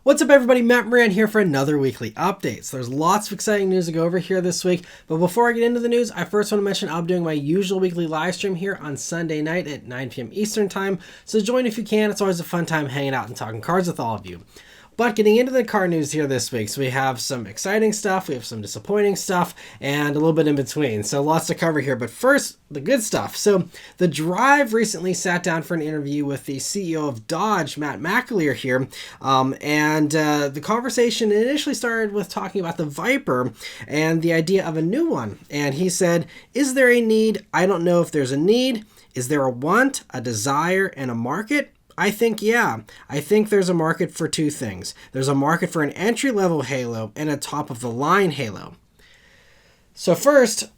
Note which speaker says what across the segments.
Speaker 1: What's up everybody, Maran here for another weekly update. So there's lots of exciting news to go over here this week, but before I get into the news, I first want to mention I'm doing my usual weekly live stream here on Sunday night at 9 p.m. Eastern time, so join if you can. It's always a fun time hanging out and talking cars with all of you. But getting into the car news here this week, so we have some exciting stuff, we have some disappointing stuff, and a little bit in between. So lots to cover here, but first, the good stuff. So The Drive recently sat down for an interview with the CEO of Dodge, Matt McAleer here, and the conversation initially started with talking about the Viper and the idea of a new one. And he said, is there a need? I don't know if there's a need. Is there a want, a desire, and a market? I think, yeah. I think there's a market for two things. There's a market for an entry-level halo and a top-of-the-line halo. So first,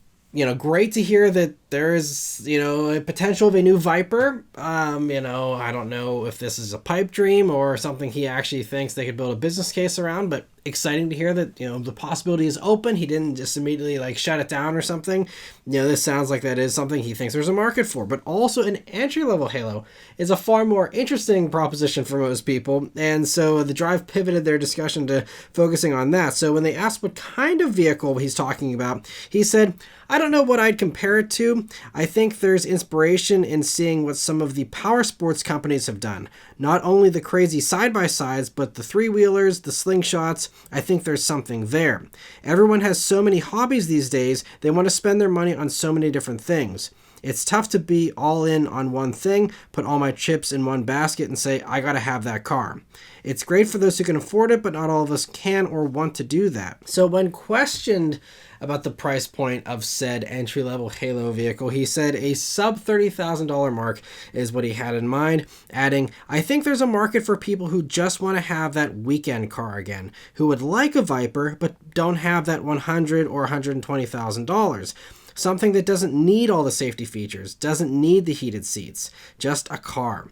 Speaker 1: great to hear that there is, a potential of a new Viper. I don't know if this is a pipe dream or something he actually thinks they could build a business case around, but exciting to hear that, the possibility is open. He didn't just immediately shut it down or something. This sounds like that is something he thinks there's a market for, but also an entry-level halo is a far more interesting proposition for most people. And so the Drive pivoted their discussion to focusing on that. So when they asked what kind of vehicle he's talking about, he said, I don't know what I'd compare it to. I think there's inspiration in seeing what some of the power sports companies have done. Not only the crazy side-by-sides, but the three-wheelers, the slingshots. I think there's something there. Everyone has so many hobbies these days, they want to spend their money on so many different things. It's tough to be all in on one thing, put all my chips in one basket and say, I gotta have that car. It's great for those who can afford it, but not all of us can or want to do that. So when questioned about the price point of said entry-level halo vehicle, he said a sub $30,000 mark is what he had in mind, adding, I think there's a market for people who just want to have that weekend car again, who would like a Viper, but don't have that $100,000 or $120,000. Something that doesn't need all the safety features, doesn't need the heated seats, just a car.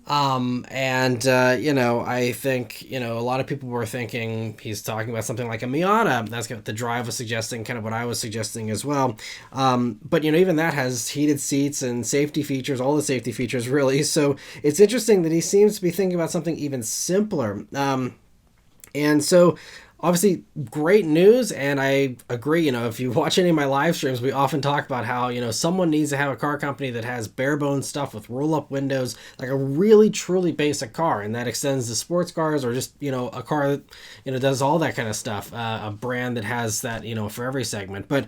Speaker 1: I think, a lot of people were thinking he's talking about something like a Miata. That's what the Drive was suggesting, kind of what I was suggesting as well. But even that has heated seats and safety features, all the safety features really. So it's interesting that he seems to be thinking about something even simpler. Obviously, great news, and I agree, if you watch any of my live streams, we often talk about how, someone needs to have a car company that has bare-bones stuff with roll-up windows, like a really, truly basic car, and that extends to sports cars or just, a car that, does all that kind of stuff, a brand that has that, for every segment. But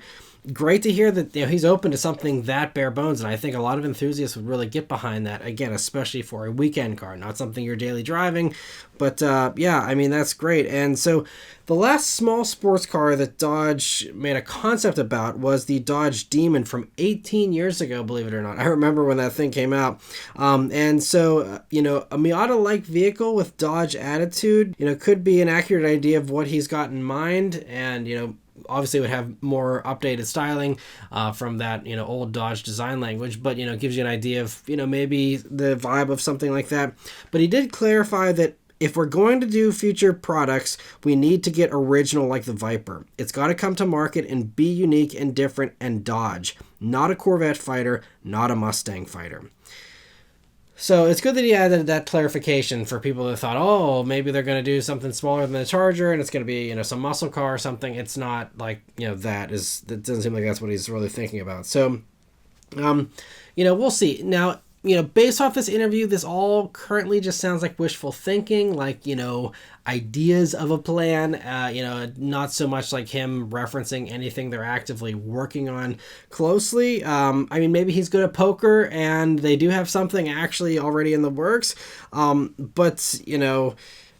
Speaker 1: great to hear that he's open to something that bare bones, and I think a lot of enthusiasts would really get behind that, again, especially for a weekend car, not something you're daily driving. But that's great. And so the last small sports car that Dodge made a concept about was the Dodge Demon from 18 years ago, believe it or not. I remember when that thing came out. A Miata-like vehicle with Dodge attitude, could be an accurate idea of what he's got in mind, and, obviously would have more updated styling from that, old Dodge design language, but, gives you an idea of, maybe the vibe of something like that. But he did clarify that if we're going to do future products, we need to get original like the Viper. It's got to come to market and be unique and different and Dodge. Not a Corvette fighter, not a Mustang fighter. So it's good that he added that clarification for people that thought, oh, maybe they're going to do something smaller than the Charger and it's going to be, some muscle car or something. It's not like, that doesn't seem like that's what he's really thinking about. So, we'll see. Now, based off this interview, this all currently just sounds like wishful thinking, like, ideas of a plan, not so much like him referencing anything they're actively working on closely. Maybe he's good at poker and they do have something actually already in the works.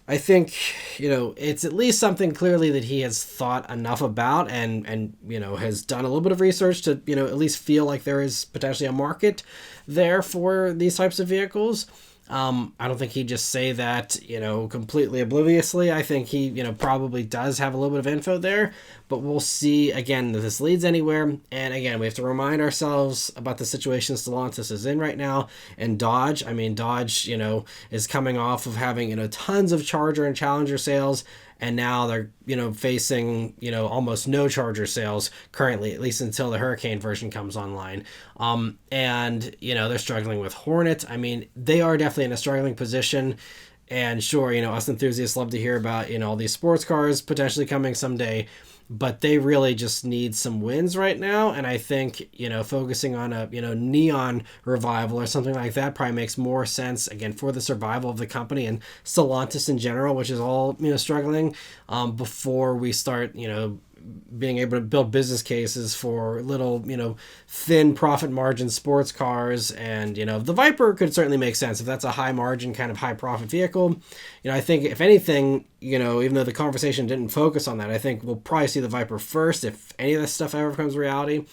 Speaker 1: I think, it's at least something clearly that he has thought enough about and has done a little bit of research to, at least feel like there is potentially a market there for these types of vehicles. I don't think he'd just say that, completely obliviously. I think he, probably does have a little bit of info there, but we'll see, again, if this leads anywhere. And again, we have to remind ourselves about the situation Stellantis is in right now. And Dodge, Dodge, is coming off of having, tons of Charger and Challenger sales. And now they're, facing, almost no Charger sales currently, at least until the Hurricane version comes online. They're struggling with Hornet. They are definitely in a struggling position. And sure, us enthusiasts love to hear about, all these sports cars potentially coming someday, but they really just need some wins right now. And I think, focusing on a, neon revival or something like that probably makes more sense, again, for the survival of the company and Stellantis in general, which is all, struggling, before we start, being able to build business cases for little, thin profit margin sports cars. And, the Viper could certainly make sense if that's a high margin kind of high profit vehicle. I think if anything, even though the conversation didn't focus on that, I think we'll probably see the Viper first if any of this stuff ever becomes reality.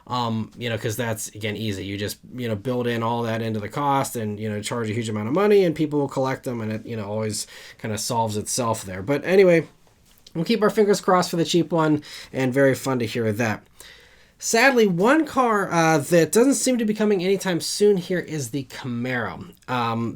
Speaker 1: Because that's, again, easy. You just, build in all that into the cost and, charge a huge amount of money and people will collect them, and it, always kind of solves itself there. But anyway, we'll keep our fingers crossed for the cheap one, and very fun to hear that. Sadly, one car that doesn't seem to be coming anytime soon here is the Camaro.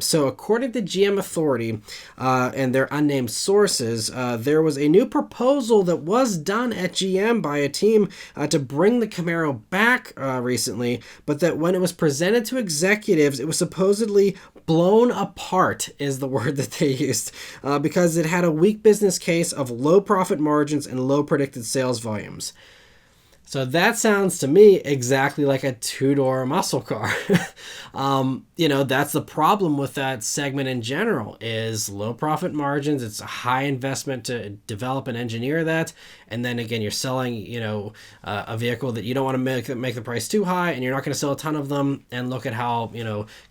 Speaker 1: So according to GM Authority and their unnamed sources, there was a new proposal that was done at GM by a team to bring the Camaro back recently, but that when it was presented to executives, it was supposedly blown apart, is the word that they used, because it had a weak business case of low profit margins and low predicted sales volumes. So that sounds to me exactly like a two-door muscle car. That's the problem with that segment in general, is low profit margins. It's a high investment to develop and engineer that. And then again, you're selling, a vehicle that you don't want to make the price too high, and you're not going to sell a ton of them. And look at how,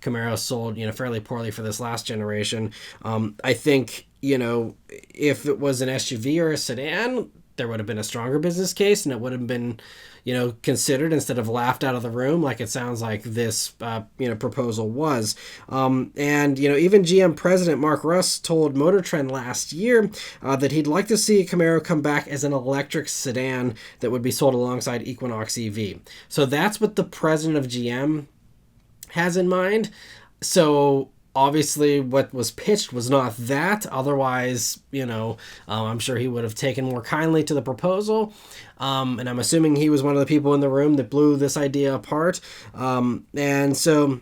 Speaker 1: Camaro sold, fairly poorly for this last generation. I think, if it was an SUV or a sedan, there would have been a stronger business case, and it would have been, considered instead of laughed out of the room like it sounds like this, proposal was. And even GM President Mark Russ told Motor Trend last year that he'd like to see a Camaro come back as an electric sedan that would be sold alongside Equinox EV. So that's what the president of GM has in mind. So obviously, what was pitched was not that. Otherwise, I'm sure he would have taken more kindly to the proposal. And I'm assuming he was one of the people in the room that blew this idea apart. And so,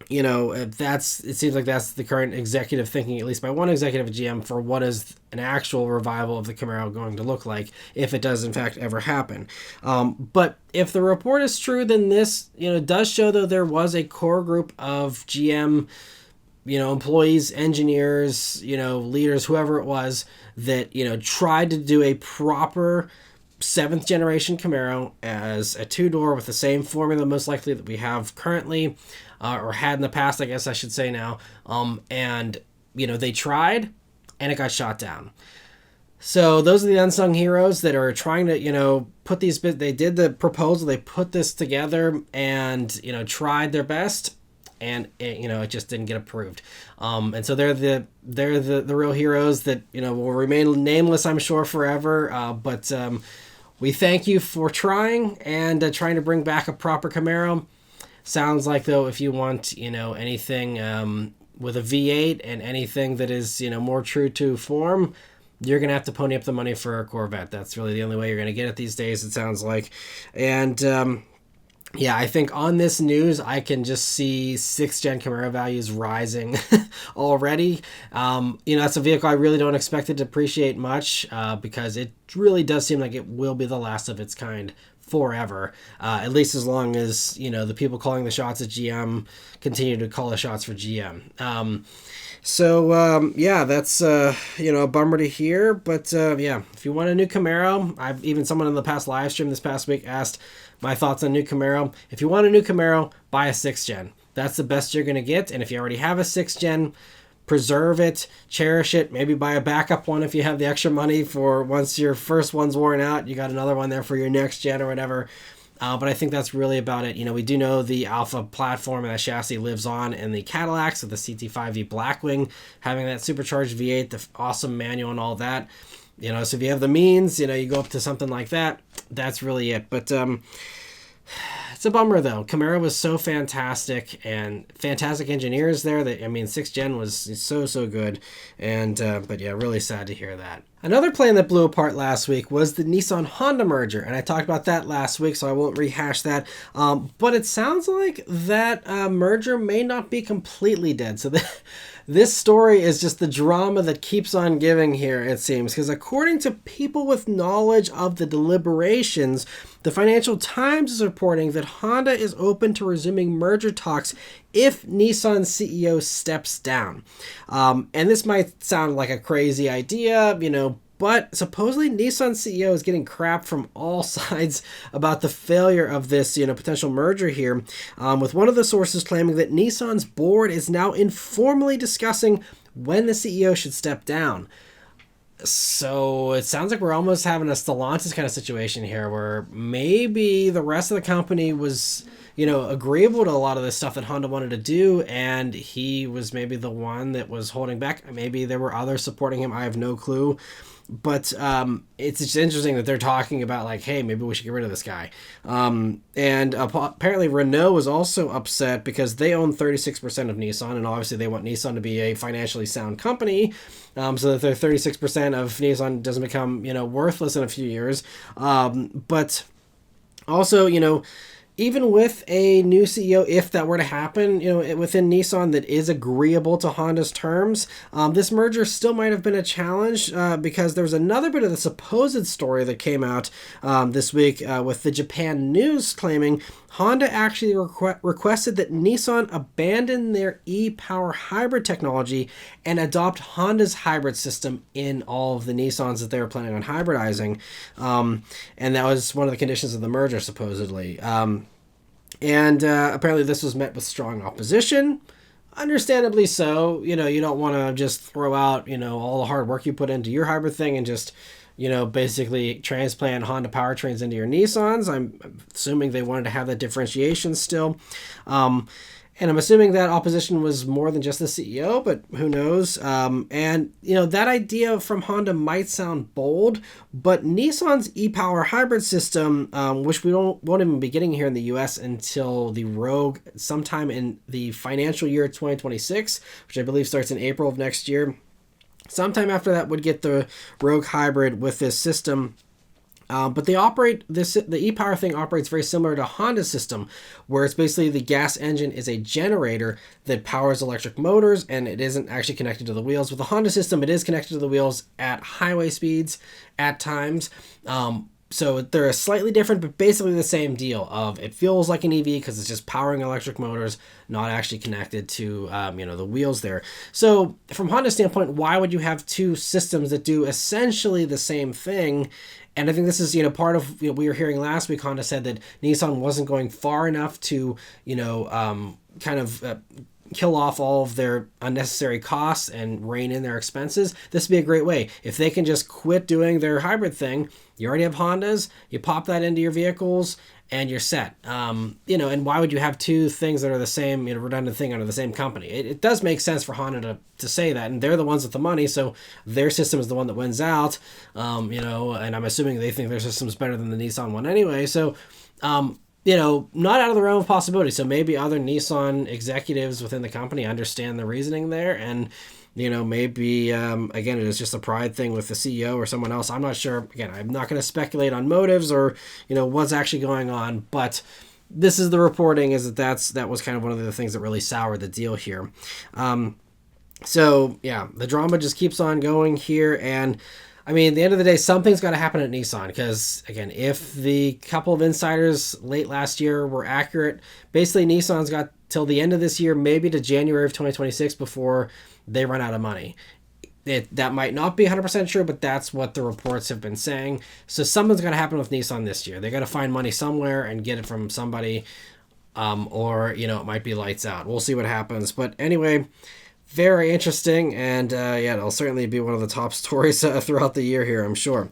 Speaker 1: it seems like that's the current executive thinking, at least by one executive at GM, for what is an actual revival of the Camaro going to look like if it does in fact ever happen. But if the report is true, then this, does show that there was a core group of GM employees, engineers, leaders, whoever it was, that, tried to do a proper 7th generation Camaro as a two-door with the same formula, most likely, that we have currently, or had in the past, I guess I should say now. And, they tried, and it got shot down. So those are the unsung heroes that are trying to, put these, they did the proposal, they put this together and, tried their best. And it just didn't get approved, and so they're the real heroes that will remain nameless, I'm sure, forever. But we thank you for trying and trying to bring back a proper Camaro. Sounds like, though, if you want anything with a V8 and anything that is more true to form, you're gonna have to pony up the money for a Corvette. That's really the only way you're gonna get it these days, it sounds like, and. Yeah, I think on this news, I can just see 6th gen Camaro values rising already. That's a vehicle I really don't expect it to appreciate much because it really does seem like it will be the last of its kind forever, at least as long as, the people calling the shots at GM continue to call the shots for GM. So that's, a bummer to hear. But if you want a new Camaro, someone in the past live stream this past week asked my thoughts on new Camaro. If you want a new Camaro, buy a 6th gen. That's the best you're going to get. And if you already have a 6th gen, preserve it, cherish it, maybe buy a backup one if you have the extra money for once your first one's worn out, you got another one there for your next gen or whatever. But I think that's really about it. We do know the Alpha platform and that chassis lives on in the Cadillacs with the CT5V Blackwing, having that supercharged V8, the awesome manual and all that. So if you have the means, you go up to something like that. That's really it. But It's a bummer though. Camaro was so fantastic and fantastic engineers there. That I mean, 6th Gen was so good, and but yeah, really sad to hear that. Another plane that blew apart last week was the Nissan Honda merger, and I talked about that last week, so I won't rehash that. But it sounds like that merger may not be completely dead. So this story is just the drama that keeps on giving here, it seems, because according to people with knowledge of the deliberations, the Financial Times is reporting that Honda is open to resuming merger talks if Nissan's CEO steps down. And this might sound like a crazy idea, but supposedly Nissan's CEO is getting crap from all sides about the failure of this, potential merger here, with one of the sources claiming that Nissan's board is now informally discussing when the CEO should step down. So it sounds like we're almost having a Stellantis kind of situation here where maybe the rest of the company was, agreeable to a lot of the stuff that Honda wanted to do, and he was maybe the one that was holding back. Maybe there were others supporting him. I have no clue. But it's just interesting that they're talking about, like, hey, maybe we should get rid of this guy. And apparently Renault was also upset because they own 36% of Nissan, and obviously they want Nissan to be a financially sound company, so that their 36% of Nissan doesn't become, worthless in a few years. But also, even with a new CEO, if that were to happen, within Nissan that is agreeable to Honda's terms, this merger still might have been a challenge because there was another bit of the supposed story that came out this week with the Japan News claiming Honda actually requested that Nissan abandon their e-Power hybrid technology and adopt Honda's hybrid system in all of the Nissans that they were planning on hybridizing. And that was one of the conditions of the merger, supposedly. And apparently this was met with strong opposition. Understandably so. You don't want to just throw out, all the hard work you put into your hybrid thing and just, basically transplant Honda powertrains into your Nissans. I'm assuming they wanted to have that differentiation still. And I'm assuming that opposition was more than just the CEO, but who knows? And, that idea from Honda might sound bold, but Nissan's e-Power hybrid system, which we won't even be getting here in the US until the Rogue sometime in the financial year 2026, which I believe starts in April of next year. Sometime after that would get the Rogue hybrid with this system. But the e-Power thing operates very similar to Honda's system, where it's basically the gas engine is a generator that powers electric motors, and it isn't actually connected to the wheels. With the Honda system, it is connected to the wheels at highway speeds at times. So they're slightly different, but basically the same deal of it feels like an EV because it's just powering electric motors, not actually connected to, the wheels there. So from Honda's standpoint, why would you have two systems that do essentially the same thing? And I think this is, part of we were hearing last week. Honda said that Nissan wasn't going far enough to, kill off all of their unnecessary costs and rein in their expenses. This would be a great way. If they can just quit doing their hybrid thing, you already have Hondas, you pop that into your vehicles, and you're set. And why would you have two things that are the same, redundant thing under the same company? It does make sense for Honda to say that, and they're the ones with the money, so their system is the one that wins out, and I'm assuming they think their system is better than the Nissan one anyway, so, not out of the realm of possibility. So maybe other Nissan executives within the company understand the reasoning there, and maybe, again, it is just a pride thing with the CEO or someone else. I'm not sure. Again, I'm not going to speculate on motives or, what's actually going on, but this is the reporting is that was kind of one of the things that really soured the deal here. So yeah, the drama just keeps on going here. And at the end of the day, something's got to happen at Nissan because, again, if the couple of insiders late last year were accurate, basically Nissan's got till the end of this year, maybe to January of 2026 before they run out of money. That might not be 100% true, but that's what the reports have been saying. So something's got to happen with Nissan this year. They got to find money somewhere and get it from somebody, or, it might be lights out. We'll see what happens. But anyway, very interesting, and it'll certainly be one of the top stories throughout the year here, I'm sure.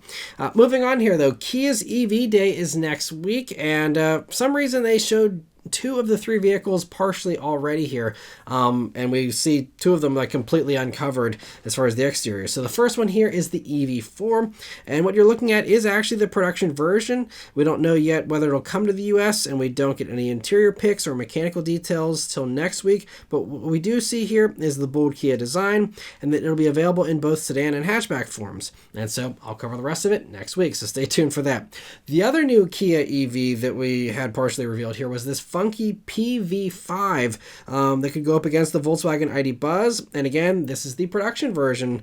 Speaker 1: Moving on here, though, Kia's EV Day is next week, and for some reason they showed two of the three vehicles partially already here, and we see two of them like completely uncovered as far as the exterior. So the first one here is the EV4, and what you're looking at is actually the production version. We don't know yet whether it'll come to the US, and we don't get any interior pics or mechanical details till next week, but what we do see here is the bold Kia design, and that it'll be available in both sedan and hatchback forms. And so I'll cover the rest of it next week, so stay tuned for that. The other new Kia EV that we had partially revealed here was this funky PV5 that could go up against the Volkswagen ID Buzz. And again, this is the production version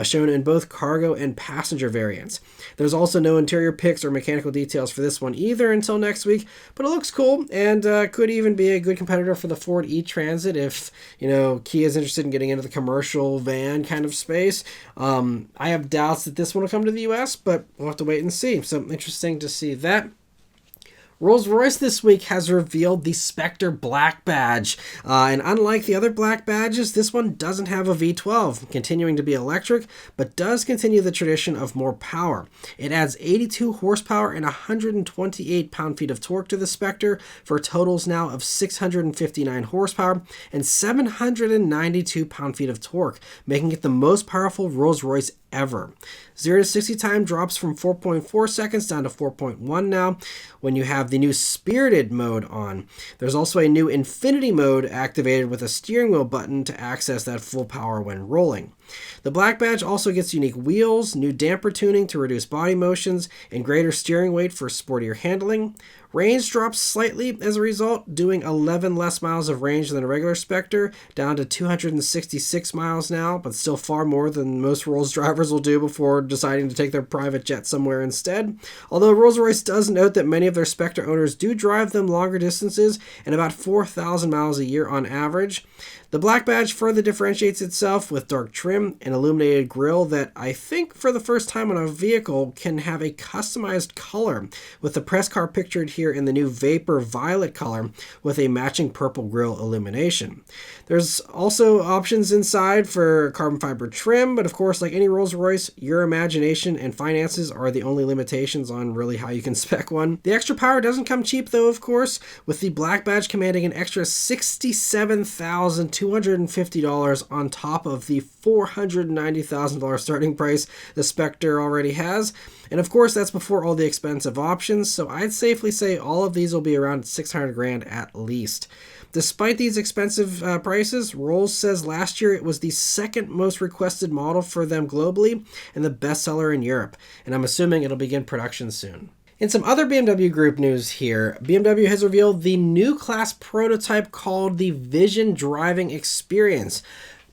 Speaker 1: shown in both cargo and passenger variants. There's also no interior pics or mechanical details for this one either until next week, but it looks cool and could even be a good competitor for the Ford e-Transit if, you know, Kia is interested in getting into the commercial van kind of space. I have doubts that this one will come to the US, but we'll have to wait and see. So interesting to see that. Rolls-Royce this week has revealed the Spectre Black Badge, and unlike the other black badges, this one doesn't have a V12, continuing to be electric, but does continue the tradition of more power. It adds 82 horsepower and 128 pound-feet of torque to the Spectre, for totals now of 659 horsepower and 792 pound-feet of torque, making it the most powerful Rolls-Royce ever. 0 to 60 time drops from 4.4 seconds down to 4.1 now when you have the new Spirited mode on. There's also a new Infinity mode activated with a steering wheel button to access that full power when rolling. The Black Badge also gets unique wheels, new damper tuning to reduce body motions, and greater steering weight for sportier handling. Range drops slightly as a result, doing 11 less miles of range than a regular Spectre, down to 266 miles now, but still far more than most Rolls drivers will do before deciding to take their private jet somewhere instead. Although Rolls-Royce does note that many of their Spectre owners do drive them longer distances and about 4,000 miles a year on average. The Black Badge further differentiates itself with dark trim and illuminated grille that I think for the first time on a vehicle can have a customized color, with the press car pictured here in the new Vapor Violet color with a matching purple grille illumination. There's also options inside for carbon fiber trim, but of course, like any Rolls-Royce, your imagination and finances are the only limitations on really how you can spec one. The extra power doesn't come cheap though, of course, with the Black Badge commanding an extra $67,250 on top of the $490,000 starting price the Spectre already has. And of course, that's before all the expensive options, so I'd safely say all of these will be around 600 grand at least. Despite these expensive prices, Rolls says last year it was the second most requested model for them globally and the bestseller in Europe, and I'm assuming it'll begin production soon. In some other BMW Group news here, BMW has revealed the new class prototype called the Vision Driving Experience.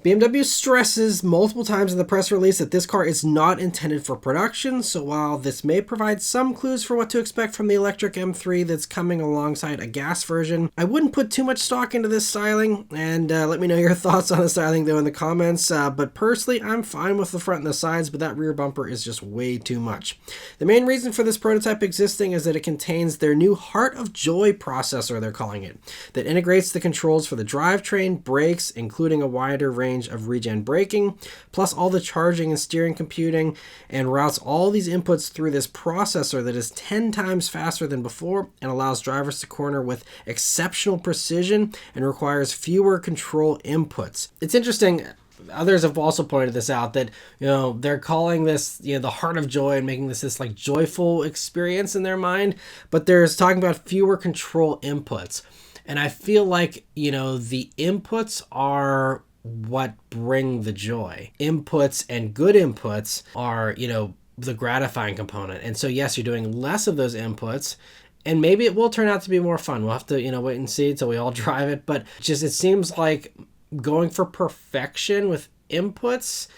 Speaker 1: BMW stresses multiple times in the press release that this car is not intended for production, so while this may provide some clues for what to expect from the electric M3 that's coming alongside a gas version, I wouldn't put too much stock into this styling, and let me know your thoughts on the styling though in the comments, but personally I'm fine with the front and the sides, but that rear bumper is just way too much. The main reason for this prototype existing is that it contains their new Heart of Joy processor, they're calling it, that integrates the controls for the drivetrain, brakes, including a wider range of regen braking, plus all the charging and steering computing, and routes all these inputs through this processor that is 10 times faster than before and allows drivers to corner with exceptional precision and requires fewer control inputs. It's interesting. Others have also pointed this out that, you know, they're calling this, you know, the Heart of Joy and making this like joyful experience in their mind, but they're talking about fewer control inputs. And I feel like, you know, the inputs are what bring the joy. Inputs and good inputs are, you know, the gratifying component. And so, yes, you're doing less of those inputs, and maybe it will turn out to be more fun. We'll have to, you know, wait and see until we all drive it. But just, it seems like going for perfection with inputs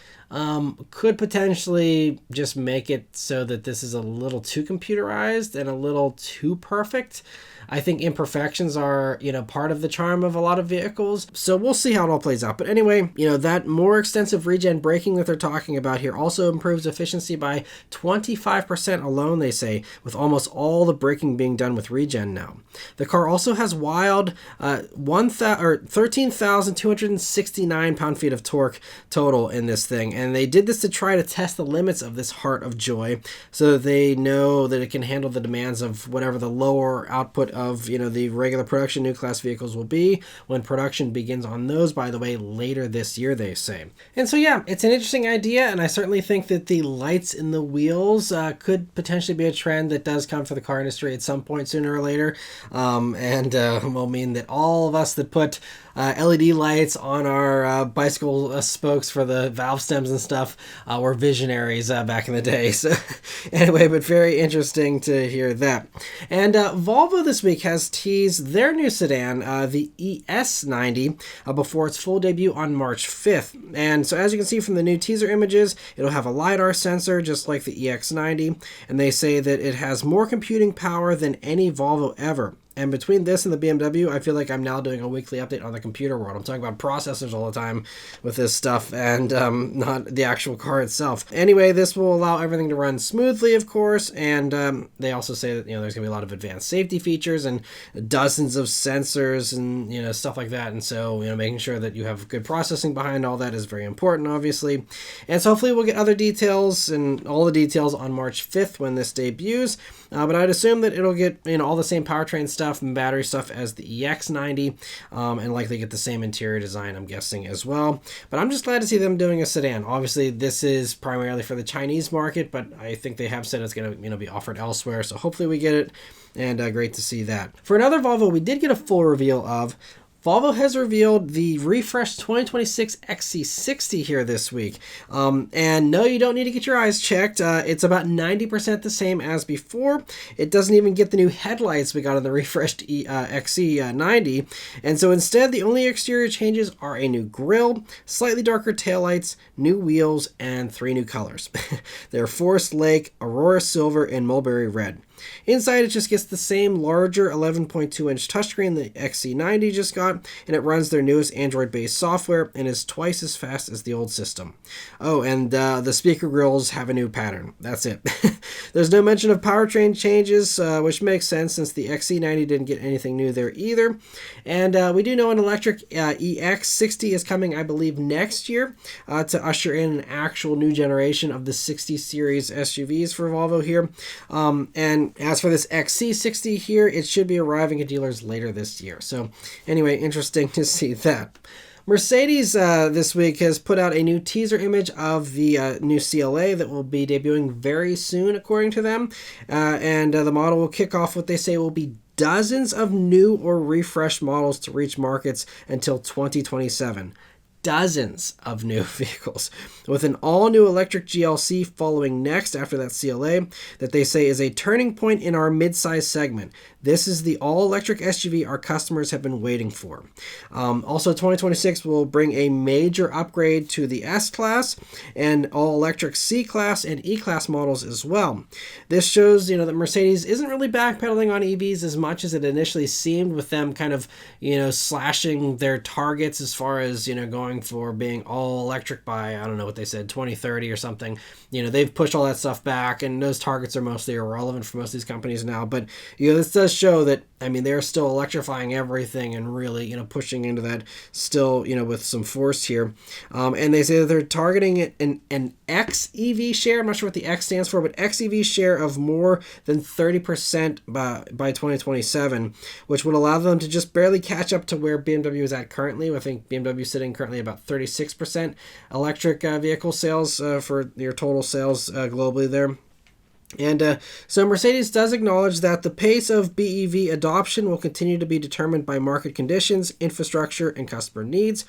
Speaker 1: could potentially just make it so that this is a little too computerized and a little too perfect. I think imperfections are, you know, part of the charm of a lot of vehicles. So we'll see how it all plays out. But anyway, you know, that more extensive regen braking that they're talking about here also improves efficiency by 25% alone, they say, with almost all the braking being done with regen now. The car also has wild 13,269 pound-feet of torque total in this thing. And they did this to try to test the limits of this heart of joy so that they know that it can handle the demands of whatever the lower output of, the regular production new class vehicles will be when production begins on those, by the way, later this year, they say. And so, yeah, it's an interesting idea, and I certainly think that the lights in the wheels could potentially be a trend that does come for the car industry at some point sooner or later, and will mean that all of us that put LED lights on our bicycle spokes for the valve stems and stuff were visionaries back in the day. So anyway, but very interesting to hear that. And Volvo this week has teased their new sedan, the ES90, before its full debut on March 5th. And so as you can see from the new teaser images, it'll have a LiDAR sensor just like the EX90, and they say that it has more computing power than any Volvo ever. And between this and the BMW, I feel like I'm now doing a weekly update on the computer world. I'm talking about processors all the time with this stuff and not the actual car itself. Anyway, this will allow everything to run smoothly, of course. And they also say that, there's going to be a lot of advanced safety features and dozens of sensors and, stuff like that. And so, making sure that you have good processing behind all that is very important, obviously. And so hopefully we'll get other details and all the details on March 5th when this debuts. But I'd assume that it'll get, all the same powertrain stuff and battery stuff as the EX90, and likely get the same interior design, I'm guessing, as well. But I'm just glad to see them doing a sedan. Obviously, this is primarily for the Chinese market, but I think they have said it's going to be offered elsewhere, so hopefully we get it, and great to see that. For another Volvo, we did get a full reveal of. Volvo has revealed the refreshed 2026 XC60 here this week. And no, you don't need to get your eyes checked. It's about 90% the same as before. It doesn't even get the new headlights we got on the refreshed XC90. And so instead, the only exterior changes are a new grille, slightly darker taillights, new wheels, and 3 new colors. They're Forest Lake, Aurora Silver, and Mulberry Red. Inside, it just gets the same larger 11.2-inch touchscreen the XC90 just got, and it runs their newest Android-based software and is twice as fast as the old system. Oh, and the speaker grills have a new pattern. That's it. There's no mention of powertrain changes, which makes sense since the XC90 didn't get anything new there either. And we do know an electric EX60 is coming, I believe, next year to usher in an actual new generation of the 60 series SUVs for Volvo here. And as for this XC60 here, it should be arriving at dealers later this year. So anyway, interesting to see that. Mercedes this week has put out a new teaser image of the new CLA that will be debuting very soon, according to them. And the model will kick off what they say will be dozens of new or refreshed models to reach markets until 2027. Dozens of new vehicles, with an all-new electric GLC following next after that CLA that they say is a turning point in our mid-size segment. This is the all-electric SUV our customers have been waiting for. Also, 2026 will bring a major upgrade to the S-Class and all-electric C-Class and E-Class models as well. This shows, that Mercedes isn't really backpedaling on EVs as much as it initially seemed, with them kind of, slashing their targets as far as, going for being all-electric by, I don't know what they said, 2030 or something. They've pushed all that stuff back, and those targets are mostly irrelevant for most of these companies now. But, this does show that, they're still electrifying everything and really, pushing into that still, with some force here. And they say that they're targeting an XEV share. I'm not sure what the X stands for, but XEV share of more than 30% by 2027, which would allow them to just barely catch up to where BMW is at currently. I think BMW is sitting currently about 36% electric vehicle sales for your total sales globally there. And so Mercedes does acknowledge that the pace of BEV adoption will continue to be determined by market conditions, infrastructure, and customer needs.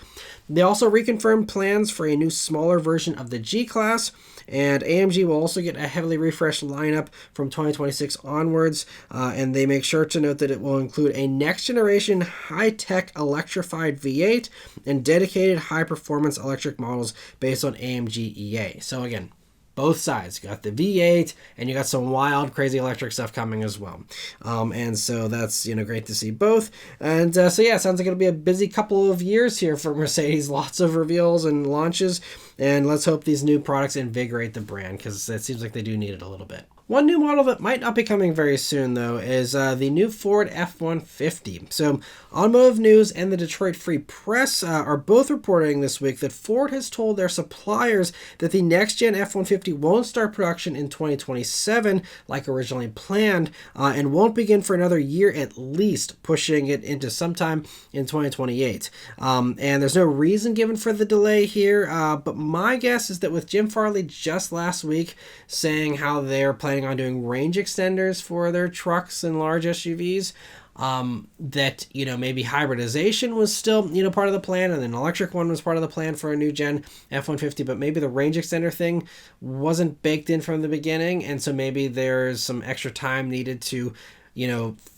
Speaker 1: They also reconfirmed plans for a new smaller version of the G-Class, and AMG will also get a heavily refreshed lineup from 2026 onwards, and they make sure to note that it will include a next-generation high-tech electrified V8 and dedicated high-performance electric models based on AMG EA. So again, both sides. You got the V8 and you got some wild, crazy electric stuff coming as well. And so that's, great to see both. And so yeah, it sounds like it'll be a busy couple of years here for Mercedes. Lots of reveals and launches. and let's hope these new products invigorate the brand, because it seems like they do need it a little bit. One new model that might not be coming very soon, though, is the new Ford F-150. So, Automotive News and the Detroit Free Press are both reporting this week that Ford has told their suppliers that the next-gen F-150 won't start production in 2027 like originally planned, and won't begin for another year at least, pushing it into sometime in 2028. And there's no reason given for the delay here, but my guess is that with Jim Farley just last week saying how they're planning on doing range extenders for their trucks and large SUVs, that, maybe hybridization was still, part of the plan, and an electric one was part of the plan for a new gen F-150, but maybe the range extender thing wasn't baked in from the beginning, and so maybe there's some extra time needed to,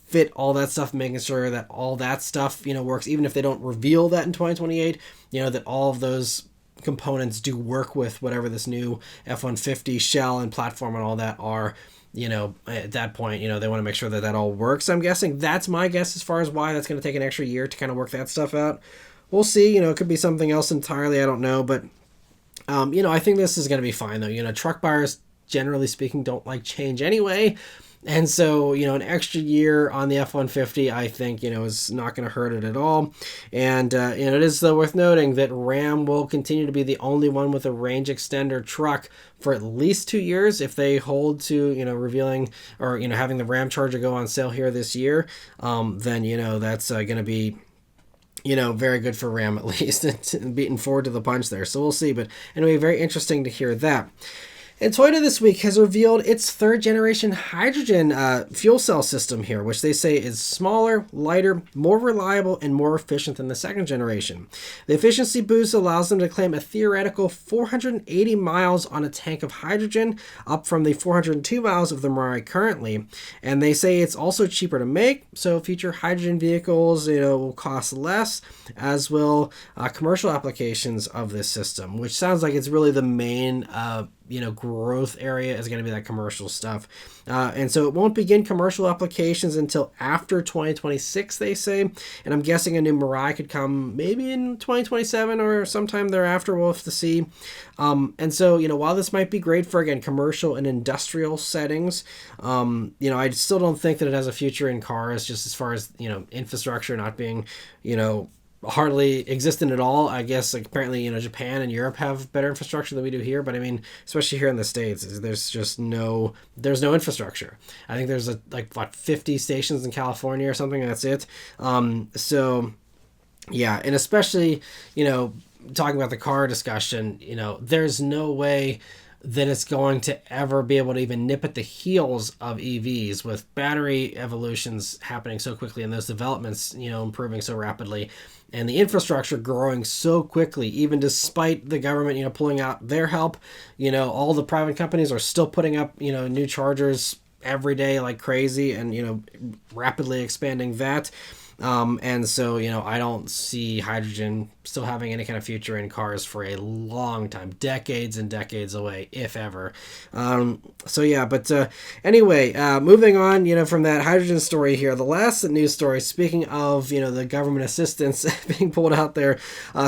Speaker 1: fit all that stuff, making sure that all that stuff, works, even if they don't reveal that in 2028, that all of those components do work with whatever this new F-150 shell and platform and all that are. At that point, they want to make sure that that all works. I'm guessing that's my guess as far as why that's going to take an extra year to kind of work that stuff out. We'll see. It could be something else entirely. I don't know. But, I think this is going to be fine, though. Truck buyers, generally speaking, don't like change anyway. And so, an extra year on the F-150, I think, is not going to hurt it at all. And, it is, though, worth noting that Ram will continue to be the only one with a range extender truck for at least 2 years. If they hold to, revealing or, having the Ram Charger go on sale here this year, then, that's going to be, very good for Ram at least, beating Ford to the punch there. So we'll see. But anyway, very interesting to hear that. And Toyota this week has revealed its third-generation hydrogen fuel cell system here, which they say is smaller, lighter, more reliable, and more efficient than the second generation. The efficiency boost allows them to claim a theoretical 480 miles on a tank of hydrogen, up from the 402 miles of the Maran currently. And they say it's also cheaper to make, so future hydrogen vehicles will cost less, as will commercial applications of this system, which sounds like it's really the main growth area is going to be that commercial stuff. And so it won't begin commercial applications until after 2026, they say. And I'm guessing a new Mirai could come maybe in 2027 or sometime thereafter. We'll have to see. And so, while this might be great for, again, commercial and industrial settings, I still don't think that it has a future in cars, just as far as, infrastructure not being, hardly existent at all. I guess apparently Japan and Europe have better infrastructure than we do here, but I mean, especially here in the States, there's no infrastructure. I think there's 50 stations in California or something, and that's it. So yeah, and especially talking about the car discussion, there's no way that it's going to ever be able to even nip at the heels of EVs, with battery evolutions happening so quickly and those developments, improving so rapidly, and the infrastructure growing so quickly, even despite the government, pulling out their help. All the private companies are still putting up, new chargers every day like crazy, and, rapidly expanding that. And so, I don't see hydrogen still having any kind of future in cars for a long time, decades and decades away, if ever. So yeah, but anyway, moving on, from that hydrogen story here, the last news story, speaking of, the government assistance being pulled out there,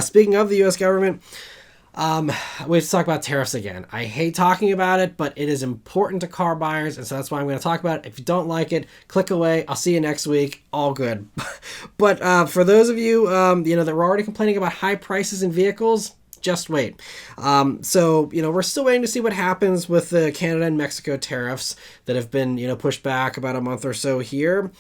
Speaker 1: speaking of the U.S. government, we have to talk about tariffs again. I hate talking about it, but it is important to car buyers, and so that's why I'm going to talk about it. If you don't like it, click away. I'll see you next week. All good. But for those of you, that were already complaining about high prices in vehicles, just wait. So, we're still waiting to see what happens with the Canada and Mexico tariffs that have been, pushed back about a month or so here.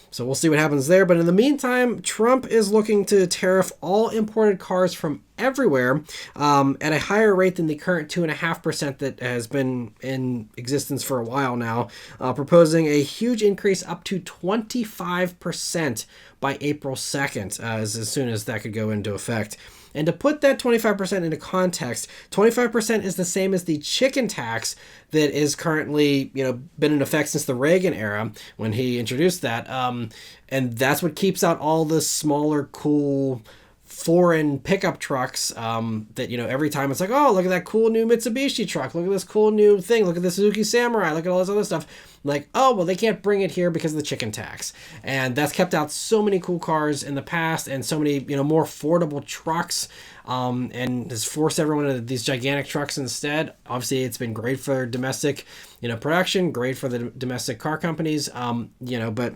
Speaker 1: So we'll see what happens there. But in the meantime, Trump is looking to tariff all imported cars from everywhere at a higher rate than the current 2.5% that has been in existence for a while now, proposing a huge increase up to 25% by April 2nd, as soon as that could go into effect. And to put that 25% into context, 25% is the same as the chicken tax that is currently, been in effect since the Reagan era when he introduced that. And that's what keeps out all the smaller, cool foreign pickup trucks that, every time it's like, oh, look at that cool new Mitsubishi truck. Look at this cool new thing. Look at the Suzuki Samurai. Look at all this other stuff. Like, oh, well, they can't bring it here because of the chicken tax. And that's kept out so many cool cars in the past and so many, more affordable trucks, and has forced everyone into these gigantic trucks instead. Obviously, it's been great for domestic, production, great for the domestic car companies, but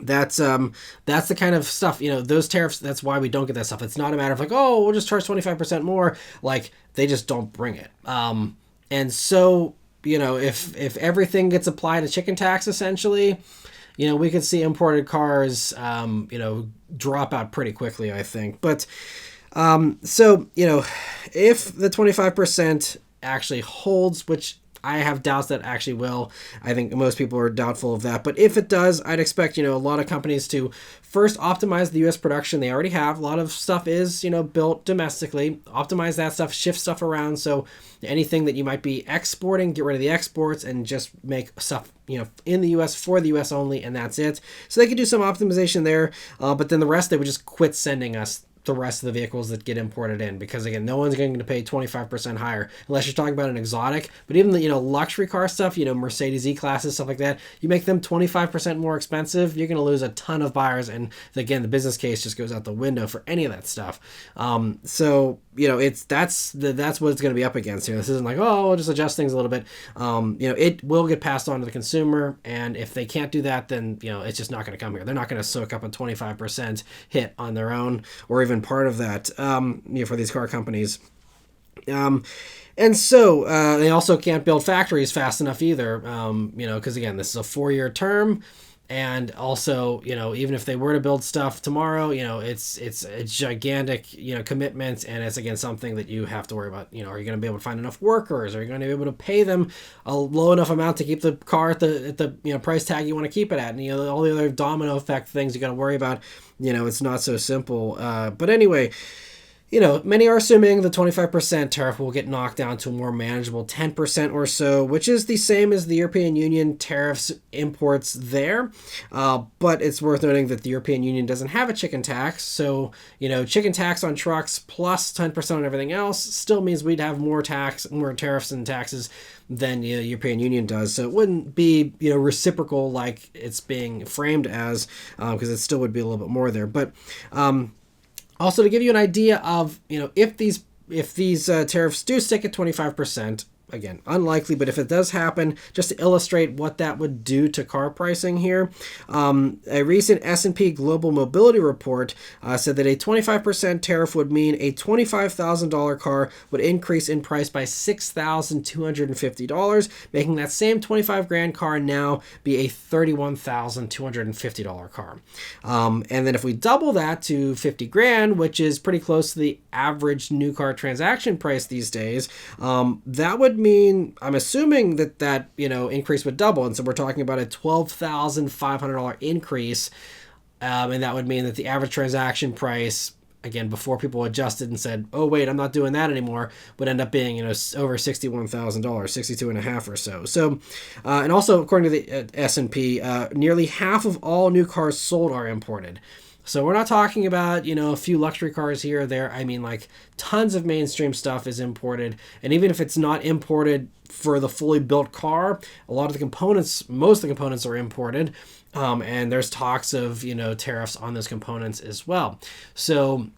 Speaker 1: that's the kind of stuff, those tariffs, that's why we don't get that stuff. It's not a matter of like, oh, we'll just charge 25% more. Like, they just don't bring it. And so, if everything gets applied to chicken tax, essentially, we could see imported cars, drop out pretty quickly, I think. But, so, if the 25% actually holds, which I have doubts that actually will. I think most people are doubtful of that. But if it does, I'd expect, a lot of companies to first optimize the U.S. production they already have. A lot of stuff is, built domestically. Optimize that stuff, shift stuff around. So anything that you might be exporting, get rid of the exports and just make stuff, in the U.S. for the U.S. only, and that's it. So they could do some optimization there. But then the rest, they would just quit sending us the rest of the vehicles that get imported in, because again, no one's going to pay 25% higher unless you're talking about an exotic. But even the luxury car stuff, Mercedes E-classes, stuff like that, you make them 25% more expensive, you're going to lose a ton of buyers, and again, the business case just goes out the window for any of that stuff. So that's what it's going to be up against here. This isn't like, oh, we'll just adjust things a little bit. It will get passed on to the consumer, and if they can't do that, then it's just not going to come here. They're not going to soak up a 25% hit on their own, or even part of that, for these car companies. And so they also can't build factories fast enough either, because again, this is a 4-year term. And also, even if they were to build stuff tomorrow, it's a gigantic, commitment. And it's, again, something that you have to worry about. Are you going to be able to find enough workers? Are you going to be able to pay them a low enough amount to keep the car at the price tag you want to keep it at? And, all the other domino effect things you got to worry about, it's not so simple. But anyway, many are assuming the 25% tariff will get knocked down to a more manageable 10% or so, which is the same as the European Union tariffs imports there. But it's worth noting that the European Union doesn't have a chicken tax. So, chicken tax on trucks plus 10% on everything else still means we'd have more tariffs and taxes than the European Union does. So it wouldn't be, reciprocal like it's being framed as, because it still would be a little bit more there. But, also, to give you an idea of, if these tariffs do stick at 25%, again, unlikely, but if it does happen, just to illustrate what that would do to car pricing here, a recent S&P Global Mobility report said that a 25% tariff would mean a $25,000 car would increase in price by $6,250, making that same $25,000 car now be a $31,250 car. And then if we double that to $50,000, which is pretty close to the average new car transaction price these days, that would mean, I'm assuming that increase would double, and so we're talking about a $12,500 increase, and that would mean that the average transaction price, again, before people adjusted and said, oh wait, I'm not doing that anymore, would end up being over $61,000, 62 and a half or so. So, and also according to the S&P, nearly half of all new cars sold are imported. So we're not talking about, a few luxury cars here or there. I mean, like, tons of mainstream stuff is imported. And even if it's not imported for the fully built car, a lot of the components, most of the components are imported. And there's talks of, tariffs on those components as well. So,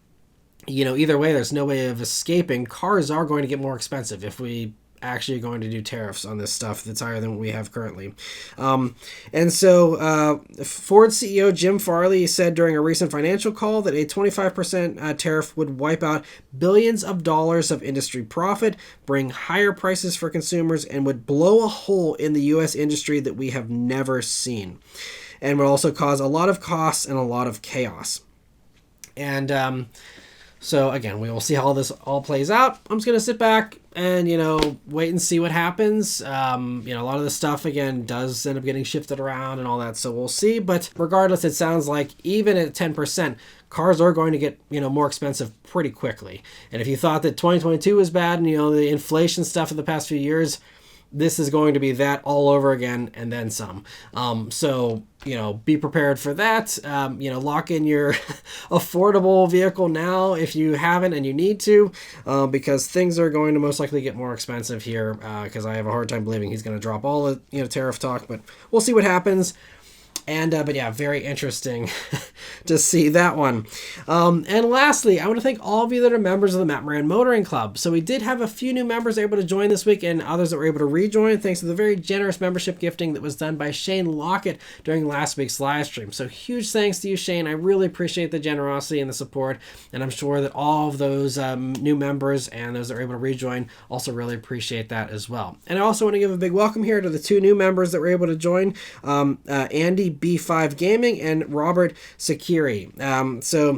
Speaker 1: either way, there's no way of escaping. Cars are going to get more expensive if we actually going to do tariffs on this stuff that's higher than what we have currently. And so Ford CEO Jim Farley said during a recent financial call that a 25% tariff would wipe out billions of dollars of industry profit, bring higher prices for consumers, and would blow a hole in the U.S. industry that we have never seen, and would also cause a lot of costs and a lot of chaos. And so again, we will see how this all plays out. I'm just going to sit back and, wait and see what happens. A lot of the stuff, again, does end up getting shifted around and all that. So we'll see. But regardless, it sounds like even at 10%, cars are going to get, more expensive pretty quickly. And if you thought that 2022 was bad and, the inflation stuff of the past few years, this is going to be that all over again and then some. So, you know, be prepared for that. You know, lock in your affordable vehicle now if you haven't and you need to, because things are going to most likely get more expensive here, because I have a hard time believing he's going to drop all the, you know, tariff talk, but we'll see what happens. And, but yeah, very interesting to see that one. And lastly, I want to thank all of you that are members of the Maran Motoring Club. So we did have a few new members able to join this week and others that were able to rejoin thanks to the very generous membership gifting that was done by Shane Lockett during last week's live stream. So huge thanks to you, Shane. I really appreciate the generosity and the support. And I'm sure that all of those new members and those that are able to rejoin also really appreciate that as well. And I also want to give a big welcome here to the two new members that were able to join, Andy B5 Gaming and Robert Sakiri. So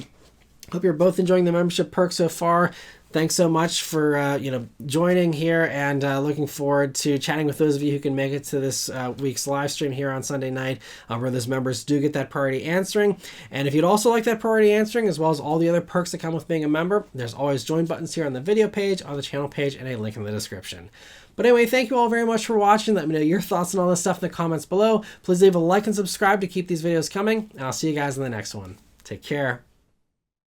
Speaker 1: hope you're both enjoying the membership perks so far. Thanks so much for you know, joining here, and looking forward to chatting with those of you who can make it to this week's live stream here on Sunday night, where those members do get that priority answering. And if you'd also like that priority answering, as well as all the other perks that come with being a member, there's always join buttons here on the video page, on the channel page, and a link in the description. But anyway, thank you all very much for watching. Let me know your thoughts on all this stuff in the comments below. Please leave a like and subscribe to keep these videos coming, and I'll see you guys in the next one. Take care.